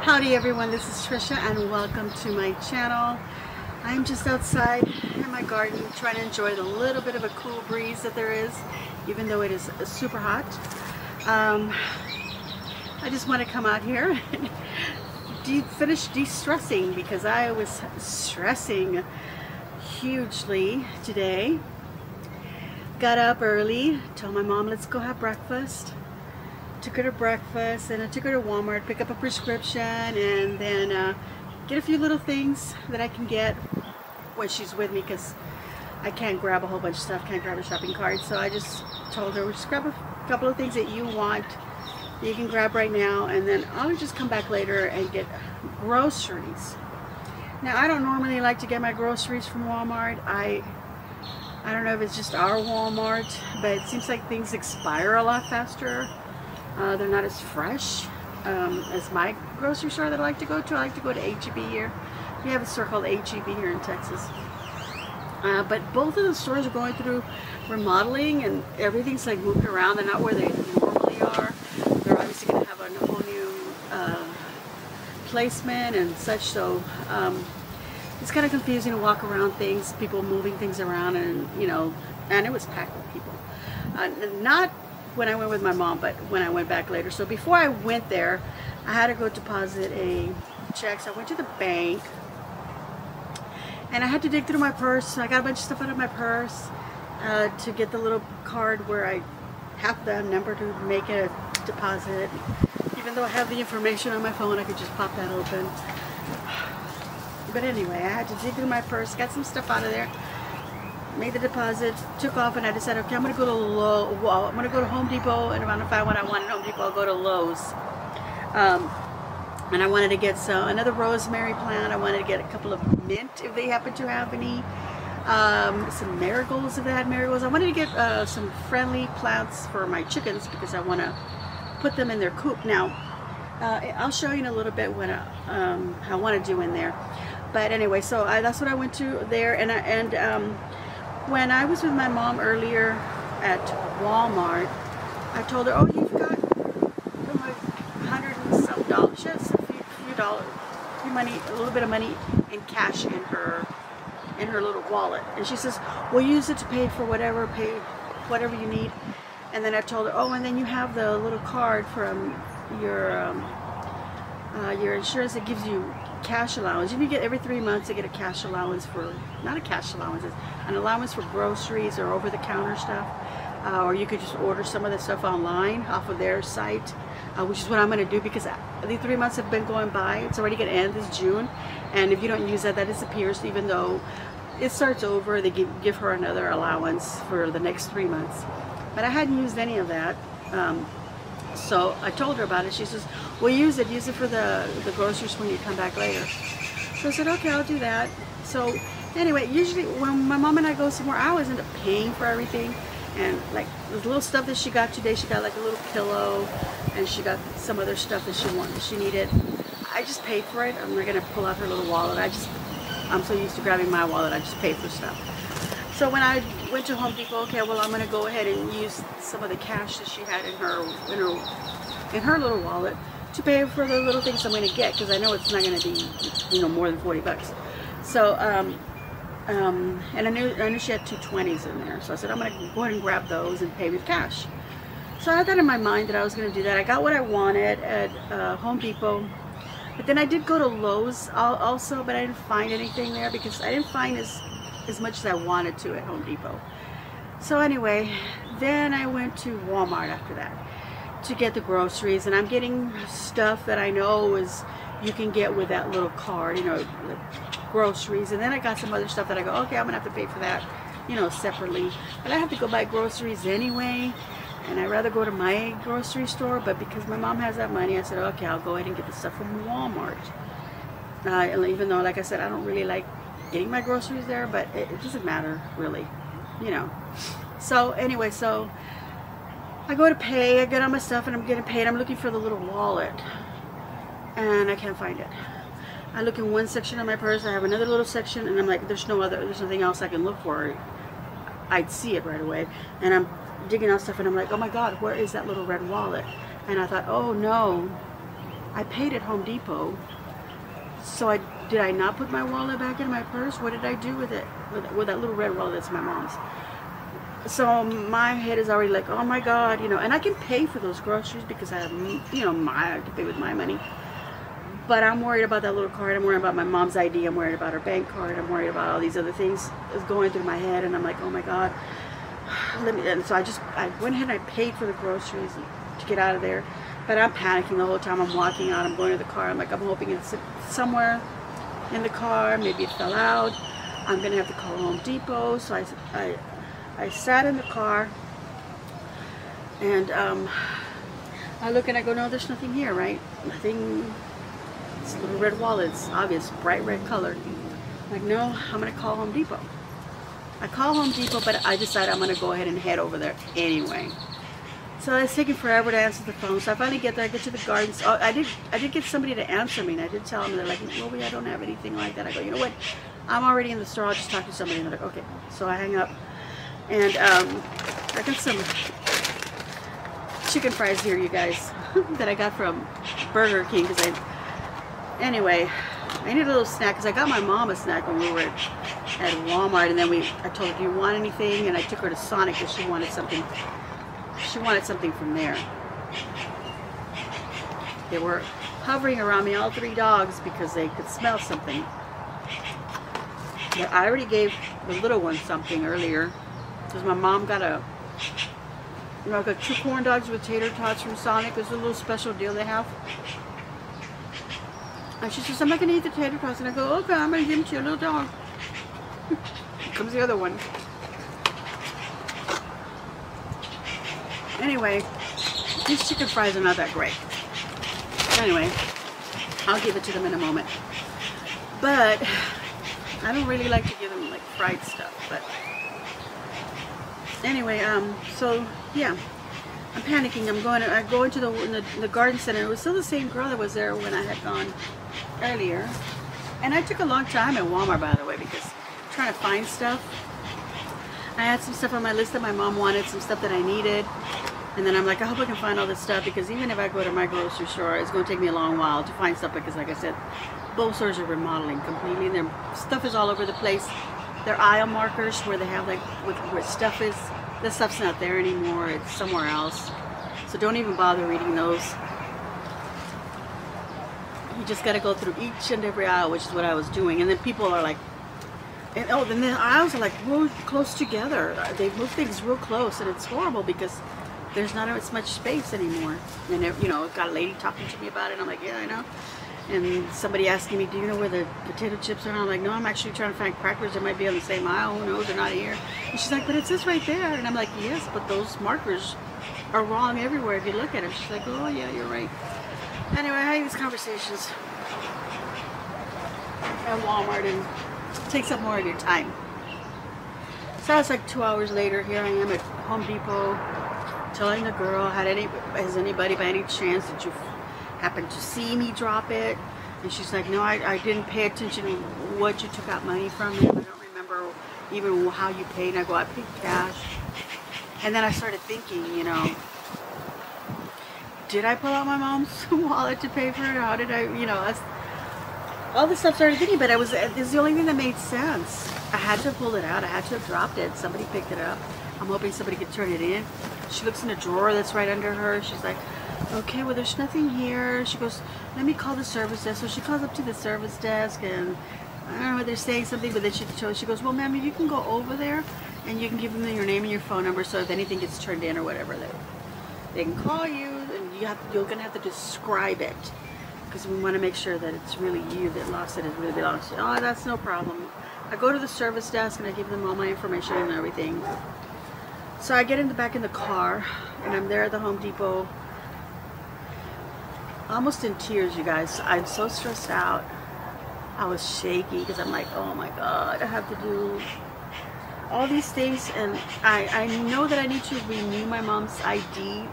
Howdy everyone, this is Trisha and welcome to my channel. I'm just outside in my garden trying to enjoy the little bit of a cool breeze that there is, even though it is super hot. I just want to come out here and finish de-stressing because I was stressing hugely today. Got up early, told my mom let's go have breakfast. Took her to breakfast and I took her to Walmart, pick up a prescription, and then get a few little things that I can get when she's with me because I can't grab a whole bunch of stuff, can't grab a shopping cart. So I just told her, just grab a couple of things that you want that you can grab right now, and then I'll just come back later and get groceries. Now I don't normally like to get my groceries from Walmart. I don't know if it's just our Walmart, but it seems like things expire a lot faster. They're not as fresh as my grocery store that I like to go to. I like to go to H-E-B here. We have a store called H-E-B here in Texas. But both of the stores are going through remodeling and everything's like moving around. They're not where they normally are. They're obviously going to have a whole new placement and such. So it's kind of confusing to walk around things, people moving things around, and you know, and it was packed with people. Not when I went with my mom, but when I went back later. So before I went there, I had to go deposit a check. So I went to the bank and I had to dig through my purse. I got a bunch of stuff out of my purse to get the little card where I have the number to make a deposit. Even though I have the information on my phone, I could just pop that open. But anyway, I had to dig through my purse, got some stuff out of there, made the deposit, took off, and I decided, okay, I'm gonna go to I'm gonna go to Home Depot, and if I don't find what I want at Home Depot, I'll go to Lowe's. And I wanted to get another rosemary plant. I wanted to get a couple of mint if they happen to have any. Some marigolds if they had marigolds. I wanted to get some friendly plants for my chickens because I want to put them in their coop. Now, I'll show you in a little bit what I want to do in there. But anyway, so that's what I went to there, and when I was with my mom earlier at Walmart, I told her, oh, you've got like $100 and some dollars. She has a few dollars, a little bit of money in cash in her little wallet. And she says, well, use it to pay for whatever you need. And then I told her, oh, and then you have the little card from your insurance that gives you cash allowance. You get every 3 months to get a cash allowance for, not a cash allowance, it's an allowance for groceries or over-the-counter stuff, or you could just order some of the stuff online off of their site, which is what I'm going to do because the 3 months have been going by. It's already going to end this June, and if you don't use that disappears. Even though it starts over, they give her another allowance for the next 3 months. But I hadn't used any of that. So I told her about it. She says, well, use it for the groceries when you come back later. So I said, okay, I'll do that. So anyway, usually when my mom and I go somewhere, I always end up paying for everything. And like the little stuff that she got today, she got like a little pillow, and she got some other stuff that she needed. I just paid for it. I'm not gonna pull out her little wallet. I'm so used to grabbing my wallet, I just pay for stuff. So when I went to Home Depot, okay, well, I'm going to go ahead and use some of the cash that she had in her little wallet to pay for the little things I'm going to get, because I know it's not going to be, you know, more than 40 bucks. So, and I knew she had two 20s in there. So I said, I'm going to go ahead and grab those and pay with cash. So I had that in my mind that I was going to do that. I got what I wanted at Home Depot. But then I did go to Lowe's also, but I didn't find anything there because I didn't find as much as I wanted to at Home Depot. So anyway, then I went to Walmart after that to get the groceries, and I'm getting stuff that I know you can get with that little card, you know, the groceries. And then I got some other stuff that I go, okay, I'm gonna have to pay for that, you know, separately. But I have to go buy groceries anyway, and I'd rather go to my grocery store. But because my mom has that money, I said, okay, I'll go ahead and get the stuff from Walmart. Even though, like I said, I don't really like getting my groceries there, but it doesn't matter really, you know. So anyway, so I go to pay, I get all my stuff and I'm getting paid. I'm looking for the little wallet and I can't find it. I look in one section of my purse, I have another little section, and I'm like, there's nothing else I can look for. I'd see it right away, and I'm digging out stuff and I'm like, oh my god, where is that little red wallet? And I thought, oh no, I paid at Home Depot. So did I not put my wallet back in my purse? What did I do with it? With that little red wallet that's my mom's. So my head is already like, oh my God, you know, and I can pay for those groceries because I have, you know, I can pay with my money. But I'm worried about that little card. I'm worried about my mom's ID. I'm worried about her bank card. I'm worried about all these other things that's going through my head. And I'm like, oh my God. And so I went ahead and I paid for the groceries to get out of there. But I'm panicking the whole time. I'm walking out. I'm going to the car. I'm like, I'm hoping it's somewhere in the car. Maybe it fell out. I'm going to have to call Home Depot. So I sat in the car. And I look and I go, no, there's nothing here, right? Nothing. It's a little red wallet. It's obvious, bright red color. I'm like, no, I'm going to call Home Depot. I call Home Depot, but I decided I'm going to go ahead and head over there anyway. So it's taking forever to answer the phone. So I finally get there. I get to the gardens. Oh, I did get somebody to answer me, and I did tell them. They're like, Ruby, I don't have anything like that. I go, you know what? I'm already in the store. I'll just talk to somebody. And they're like, okay. So I hang up, and I got some chicken fries here, you guys, that I got from Burger King. Anyway, I need a little snack because I got my mom a snack when we were at Walmart, and then I told her, do you want anything? And I took her to Sonic because she wanted something. She wanted something from there. They were hovering around me, all three dogs, because they could smell something. But I already gave the little one something earlier because my mom got I got 2 corn dogs with tater tots from Sonic. It's a little special deal they have. And she says, I'm not going to eat the tater tots. And I go, okay, I'm going to give them to your little dog. Here comes the other one. Anyway, these chicken fries are not that great. Anyway, I'll give it to them in a moment. But I don't really like to give them like fried stuff. But anyway, so yeah, I'm panicking. I go into the garden center. It was still the same girl that was there when I had gone earlier. And I took a long time at Walmart, by the way, because I'm trying to find stuff. I had some stuff on my list that my mom wanted, some stuff that I needed. And then I'm like, I hope I can find all this stuff, because even if I go to my grocery store, it's going to take me a long while to find stuff, because like I said, both stores are remodeling completely. And their stuff is all over the place. Their aisle markers where they have like where stuff is, the stuff's not there anymore. It's somewhere else. So don't even bother reading those. You just got to go through each and every aisle, which is what I was doing. And then people are like, and oh, then the aisles are like real close together. They move things real close, and it's horrible because there's not as much space anymore. And you know, got a lady talking to me about it. And I'm like, yeah, I know. And somebody asking me, do you know where the potato chips are? And I'm like, no, I'm actually trying to find crackers that might be on the same aisle. Who knows? They're not here. And she's like, but it says right there. And I'm like, yes, but those markers are wrong everywhere if you look at them. She's like, oh yeah, you're right. Anyway, I have these conversations at Walmart, and it takes up more of your time. So it's like 2 hours later. Here I am at Home Depot, telling the girl, has anybody by any chance that you happened to see me drop it? And she's like, no, I didn't pay attention to what you took out money from it. I don't remember even how you paid. And I go, I paid cash. And then I started thinking, you know, did I pull out my mom's wallet to pay for it? Or how did I, you know, that's all this stuff I started thinking, but it was the only thing that made sense. I had to pull it out. I had to have dropped it. Somebody picked it up. I'm hoping somebody could turn it in. She looks in a drawer that's right under her. She's like, okay, well, there's nothing here. She goes, let me call the service desk. So she calls up to the service desk, and I don't know, they're saying something, but then she goes, well, ma'am, you can go over there and you can give them your name and your phone number, so if anything gets turned in or whatever, they can call you, and you're going to have to describe it, because we want to make sure that it's really you that lost it. It really belongs to you. Oh, that's no problem. I go to the service desk and I give them all my information and everything. So I get back in the car, and I'm there at the Home Depot, almost in tears, you guys. I'm so stressed out. I was shaky because I'm like, oh my God, I have to do all these things, and I know that I need to renew my mom's ID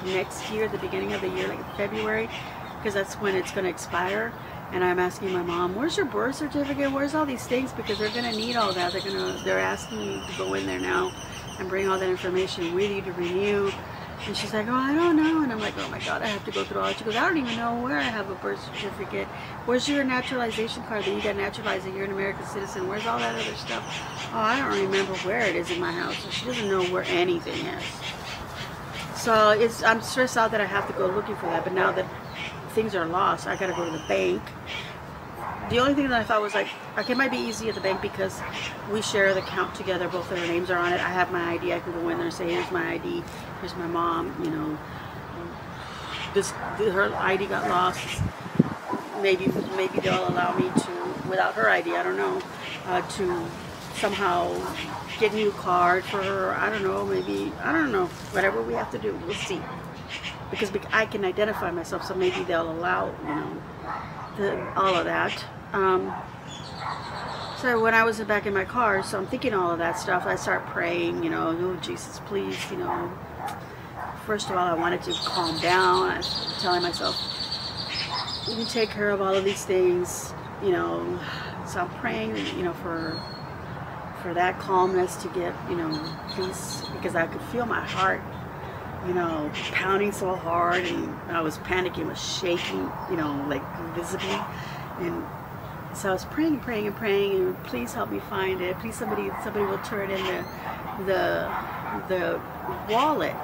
next year, the beginning of the year, like February, because that's when it's going to expire. And I'm asking my mom, where's your birth certificate? Where's all these things? Because they're going to need all that. They're asking me to go in there now and bring all that information with you to renew. And she's like, oh, I don't know. And I'm like, oh my God, I have to go through all that. She goes, I don't even know where I have a birth certificate. Where's your naturalization card that you got naturalized that you're an American citizen? Where's all that other stuff? Oh, I don't remember where it is in my house. So she doesn't know where anything is. So I'm stressed out that I have to go looking for that. But now that things are lost, I got to go to the bank. The only thing that I thought was like, okay, it might be easy at the bank because we share the account together. Both of our names are on it. I have my ID. I can go in there and say, here's my ID. Here's my mom. You know, her ID got lost. Maybe they'll allow me to, without her ID, I don't know, to somehow get a new card for her. I don't know. Maybe, I don't know. Whatever we have to do, we'll see. Because I can identify myself, so maybe they'll allow, you know, all of that. So when I was back in my car, so I'm thinking all of that stuff, I start praying, you know, oh Jesus, please, you know. First of all, I wanted to calm down. I was telling myself, you can take care of all of these things, you know. So I'm praying, you know, for that calmness to get, you know, peace, because I could feel my heart, you know, pounding so hard, and I was panicking, was shaking, you know, like visibly. And so I was praying and praying and praying, and please help me find it. Please somebody will turn in the wallet.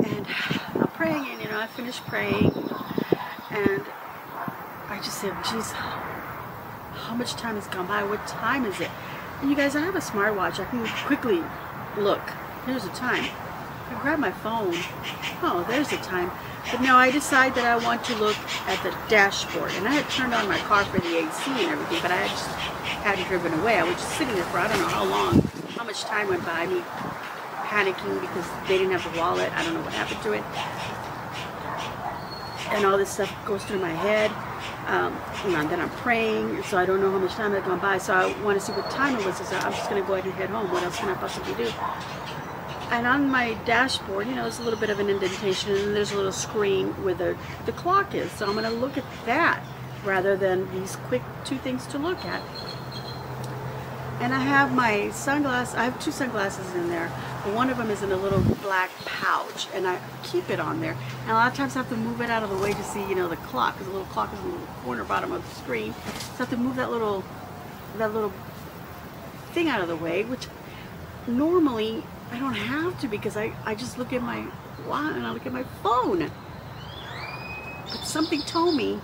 And I'm praying, and you know, I finished praying, and I just said, geez, how much time has gone by? What time is it? And you guys, I have a smartwatch. I can quickly look. Here's the time. I grab my phone. Oh, there's the time. But no, I decide that I want to look at the dashboard. And I had turned on my car for the AC and everything, but I just hadn't driven away. I was just sitting there for I don't know how long, how much time went by, me panicking because they didn't have the wallet. I don't know what happened to it. And all this stuff goes through my head. And then I'm praying, so I don't know how much time had gone by. So I want to see what time it was. So I'm just going to go ahead and head home. What else can I possibly do? And on my dashboard, you know, there's a little bit of an indentation, and there's a little screen where the clock is. So I'm going to look at that rather than these quick two things to look at. And I have my sunglasses. I have two sunglasses in there. But one of them is in a little black pouch, and I keep it on there. And a lot of times I have to move it out of the way to see, you know, the clock, because the little clock is in the corner bottom of the screen. So I have to move that little thing out of the way, which normally I don't have to, because I just look at my watch and I look at my phone. But something told me,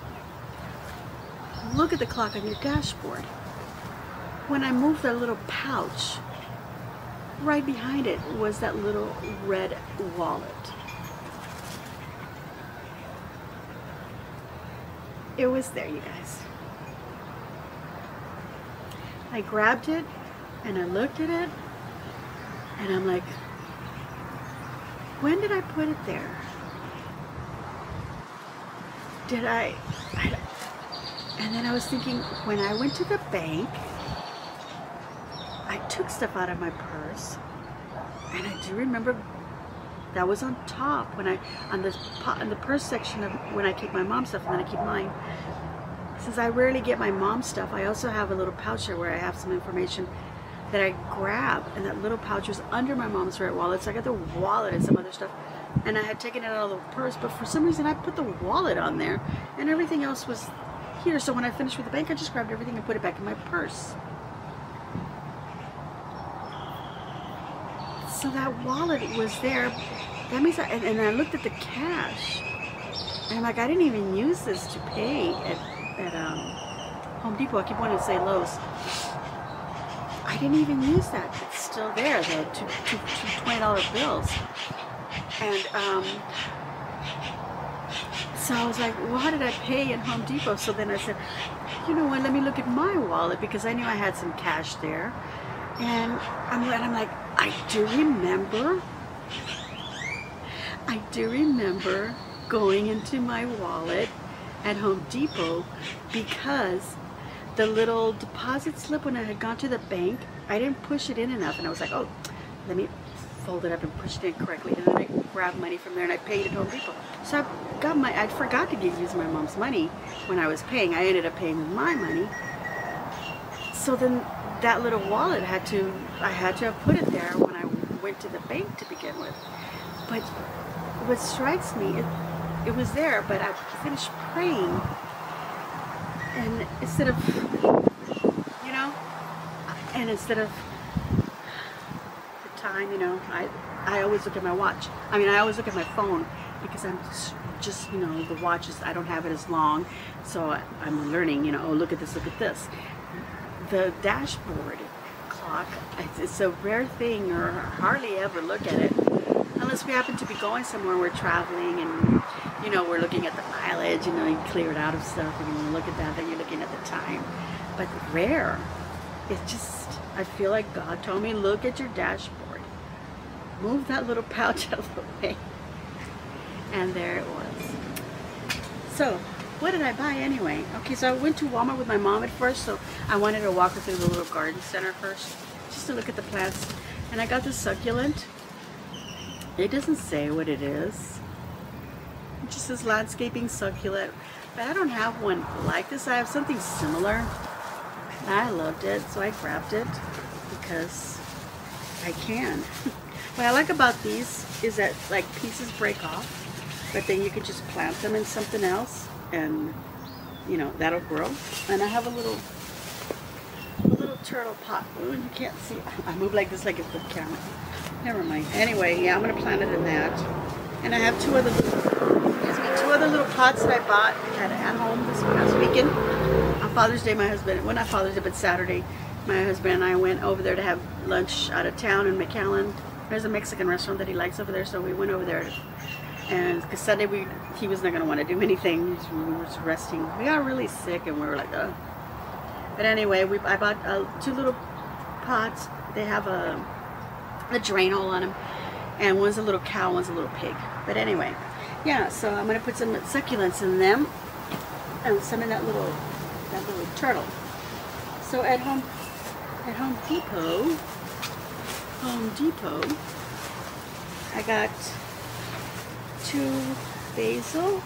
look at the clock on your dashboard. When I moved that little pouch, right behind it was that little red wallet. It was there, you guys. I grabbed it and I looked at it, and I'm like, when did I put it there? And then I was thinking, when I went to the bank, I took stuff out of my purse, and I do remember that was on top when on the purse section of when I keep my mom's stuff, and then I keep mine. Since I rarely get my mom's stuff, I also have a little pouch there where I have some information that I grab, and that little pouch was under my mom's red wallet. So I got the wallet and some other stuff, and I had taken it out of the purse, but for some reason I put the wallet on there, and everything else was here. So when I finished with the bank, I just grabbed everything and put it back in my purse. So that wallet was there. That means and I looked at the cash, and I'm like, I didn't even use this to pay at Home Depot. I keep wanting to say Lowe's. I didn't even use that. It's still there, the two $20 bills. And so I was like, well, how did I pay at Home Depot? So then I said, you know what, let me look at my wallet, because I knew I had some cash there. And I'm like, I do remember going into my wallet at Home Depot, because the little deposit slip, when I had gone to the bank, I didn't push it in enough, and I was like, oh, let me fold it up and push it in correctly, and then I grabbed money from there and I paid at Home Depot. So I forgot to use my mom's money when I was paying. I ended up paying with my money. So then that little wallet I had to have put it there when I went to the bank to begin with. But what strikes me, it was there, but I finished praying, and instead of, you know, and instead of the time, you know, I always look at my watch. I mean, I always look at my phone, because I'm just, you know, the watch is, I don't have it as long, so I'm learning, you know, oh, look at this, look at this. The dashboard clock, it's a rare thing, or hardly ever look at it, unless we happen to be going somewhere, we're traveling, and, you know, we're looking at the mileage, you know, you clear it out of stuff, and when you look at that, then you're looking at the time. But rare. It's just, I feel like God told me, look at your dashboard. Move that little pouch out of the way. And there it was. So, what did I buy anyway? Okay, so I went to Walmart with my mom at first, so I wanted to walk her through the little garden center first, just to look at the plants. And I got this succulent. It doesn't say what it is. It just says landscaping succulent. But I don't have one like this. I have something similar. I loved it, so I grabbed it because I can. What I like about these is that, like, pieces break off, but then you can just plant them in something else, and, you know, that'll grow. And I have a little turtle pot. Ooh, you can't see. I move like this like it's the camera. Never mind. Anyway, yeah, I'm gonna plant it in that. And I have two other little pots that I bought at home this past weekend. On Father's Day, my husband, well, not Father's Day, but Saturday, my husband and I went over there to have lunch out of town in McAllen. There's a Mexican restaurant that he likes over there, so we went over there. And because Sunday he was not going to want to do anything. We were just resting. We got really sick, and we were like, ugh. But anyway, I bought two little pots. They have a drain hole on them, and one's a little cow, one's a little pig. But anyway, yeah. So I'm going to put some succulents in them, and some in that little turtle. So at Home Depot, I got 2 basil,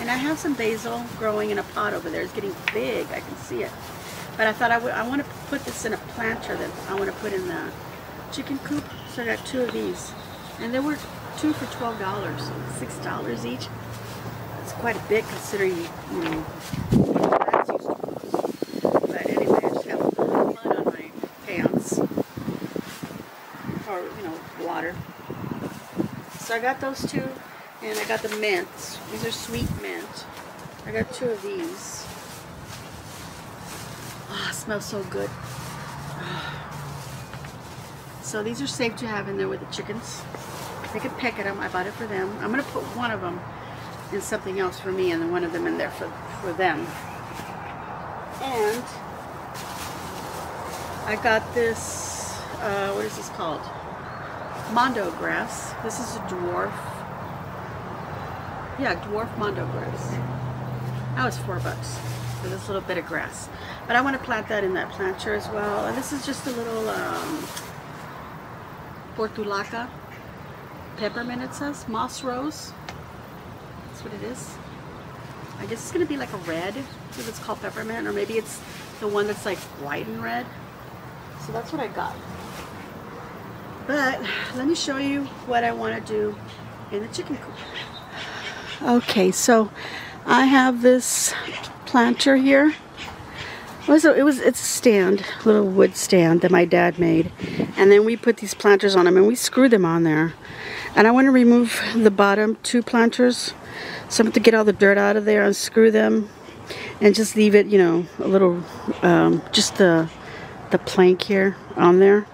and I have some basil growing in a pot over there. It's getting big, I can see it. But I thought I want to put this in a planter that I want to put in the chicken coop. So I got 2 of these, and they were 2 for $12, $6 each. It's quite a bit considering, you know, that's used to. But anyway, I just have a little mud on my pants, or, you know, water. So I got those 2, and I got the mints. These are sweet mint. I got 2 of these. Oh, it smells so good. So these are safe to have in there with the chickens. They can peck at them. I bought it for them. I'm going to put one of them in something else for me, and then one of them in there for them. And I got this, what is this called? Mondo grass. This is a dwarf. Yeah, dwarf mondo grass. That was $4 for this little bit of grass. But I want to plant that in that planter as well. And this is just a little portulaca peppermint, it says. Moss rose. That's what it is. I guess it's going to be like a red, if it's called peppermint, or maybe it's the one that's like white and red. So that's what I got. But let me show you what I want to do in the chicken coop. Okay, so I have this planter here. It's a stand, a little wood stand that my dad made, and then we put these planters on them and we screw them on there. And I want to remove the bottom 2 planters, so I'm going to get all the dirt out of there, unscrew them, and just leave it, you know, a little, just the plank here on there,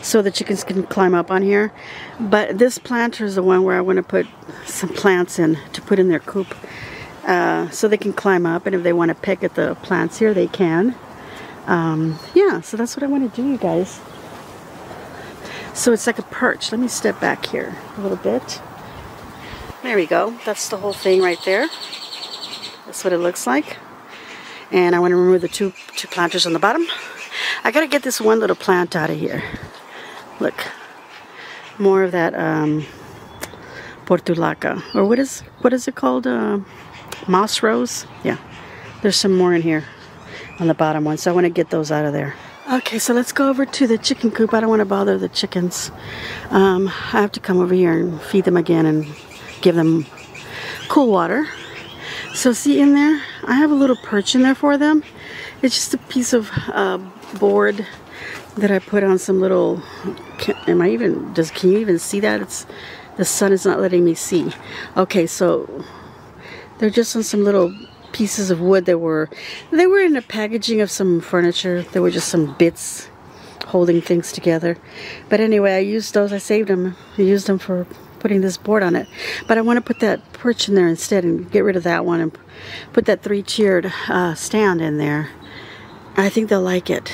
so the chickens can climb up on here. But this planter is the one where I want to put some plants in to put in their coop, so they can climb up, and if they want to peck at the plants here, they can. Yeah, so that's what I want to do, you guys. So it's like a perch. Let me step back here a little bit. There we go. That's the whole thing right there. That's what it looks like. And I want to remove the two planters on the bottom. I got to get this one little plant out of here. Look. More of that portulaca. Or what is it called? Moss rose? Yeah. There's some more in here on the bottom one. So I want to get those out of there. Okay, so let's go over to the chicken coop. I don't want to bother the chickens. I have to come over here and feed them again and give them cool water. So see in there, I have a little perch in there for them. It's just a piece of board that I put on some little, can you even see that? The sun is not letting me see. Okay, so they're just on some little pieces of wood that were in the packaging of some furniture. There were just some bits holding things together. But anyway, I used those, I saved them. I used them for putting this board on it. But I want to put that perch in there instead and get rid of that one and put that 3-tiered stand in there. I think they'll like it.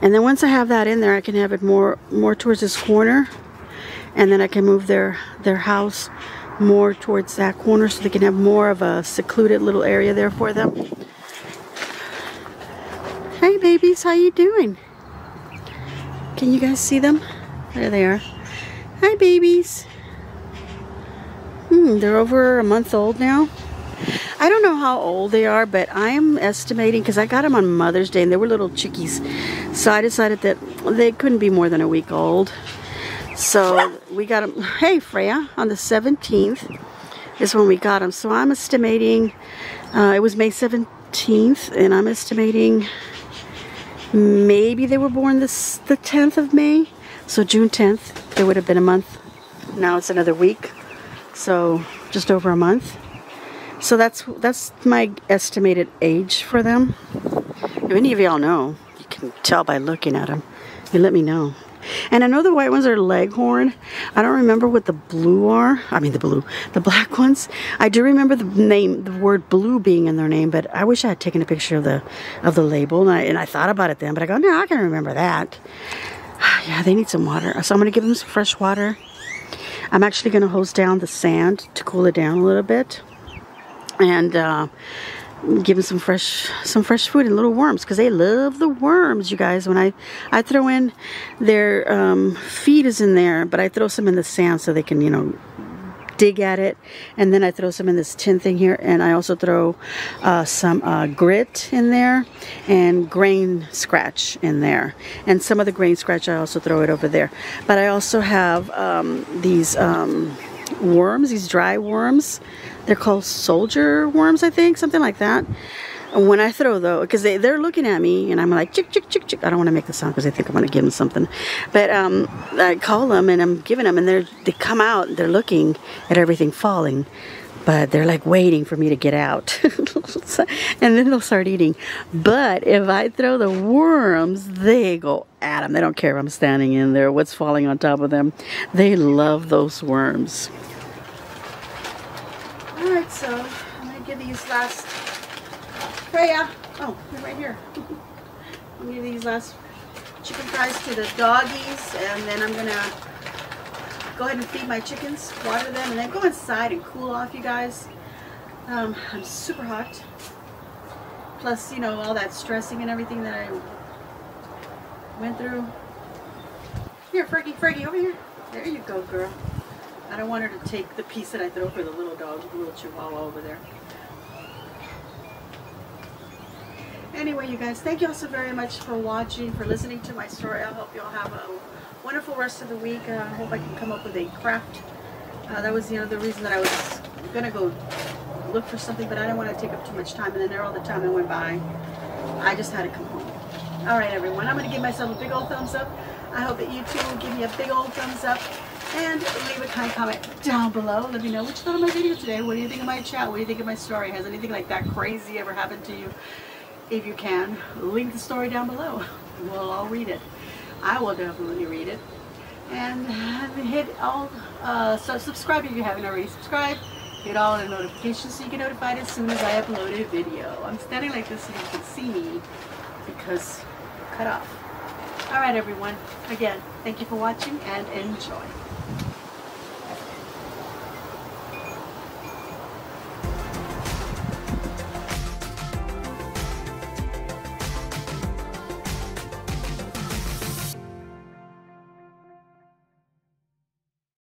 And then once I have that in there, I can have it more towards this corner, and then I can move their house more towards that corner so they can have more of a secluded little area there for them. Hey babies, how you doing? Can you guys see them? There they are. Hi babies. They're over a month old now. I don't know how old they are, but I am estimating, because I got them on Mother's Day and they were little chickies, so I decided that they couldn't be more than a week old. So we got them, hey Freya, on the 17th is when we got them. So I'm estimating, it was May 17th, and I'm estimating maybe they were born the 10th of May. So June 10th, they would have been a month. Now it's another week, so just over a month. So that's my estimated age for them. If any of y'all know, you can tell by looking at them. You let me know. And I know the white ones are Leghorn. I don't remember what the blue are. I mean the black ones. I do remember the word blue being in their name, but I wish I had taken a picture of the label, and I thought about it then, but I go, no, I can remember that. Yeah, they need some water. So I'm gonna give them some fresh water. I'm actually gonna hose down the sand to cool it down a little bit. And give them some fresh food and little worms, because they love the worms, you guys. When I throw in their feed is in there, but I throw some in the sand so they can, you know, dig at it. And then I throw some in this tin thing here, and I also throw some grit in there and grain scratch in there. And some of the grain scratch I also throw it over there. But I also have these worms, these dry worms. They're called soldier worms, I think, something like that. And when I throw those, because they're looking at me, and I'm like, chick, chick, chick, chick. I don't want to make the sound because they think I'm going to give them something. But I call them, and I'm giving them, and they come out, and they're looking at everything falling. But they're like waiting for me to get out. And then they'll start eating. But if I throw the worms, they go at them. They don't care if I'm standing in there, what's falling on top of them. They love those worms. Alright, so I'm going to give these last... Freya! Oh, you're right here. I'm going to give these last chicken fries to the doggies, and then I'm going to go ahead and feed my chickens, water them, and then go inside and cool off, you guys. I'm super hot. Plus, you know, all that stressing and everything that I went through. Here, Fergie, over here. There you go, girl. I don't want her to take the piece that I throw for the little dog, the little chihuahua over there. Anyway, you guys, thank you all so very much for watching, for listening to my story. I hope you all have a wonderful rest of the week. I hope I can come up with a craft. That was, you know, the reason that I was going to go look for something, but I didn't want to take up too much time. And then there all the time that went by, I just had to come home. All right, everyone, I'm going to give myself a big old thumbs up. I hope that you too will give me a big old thumbs up. And leave a kind comment down below. Let me know what you thought of my video today. What do you think of my chat? What do you think of my story? Has anything like that crazy ever happened to you? If you can, leave the story down below. We'll all read it. I will definitely read it. And hit all, so subscribe if you haven't already subscribed. Hit all the notifications so you get notified as soon as I upload a video. I'm standing like this so you can see me because I'm cut off. Alright everyone, again, thank you for watching and enjoy.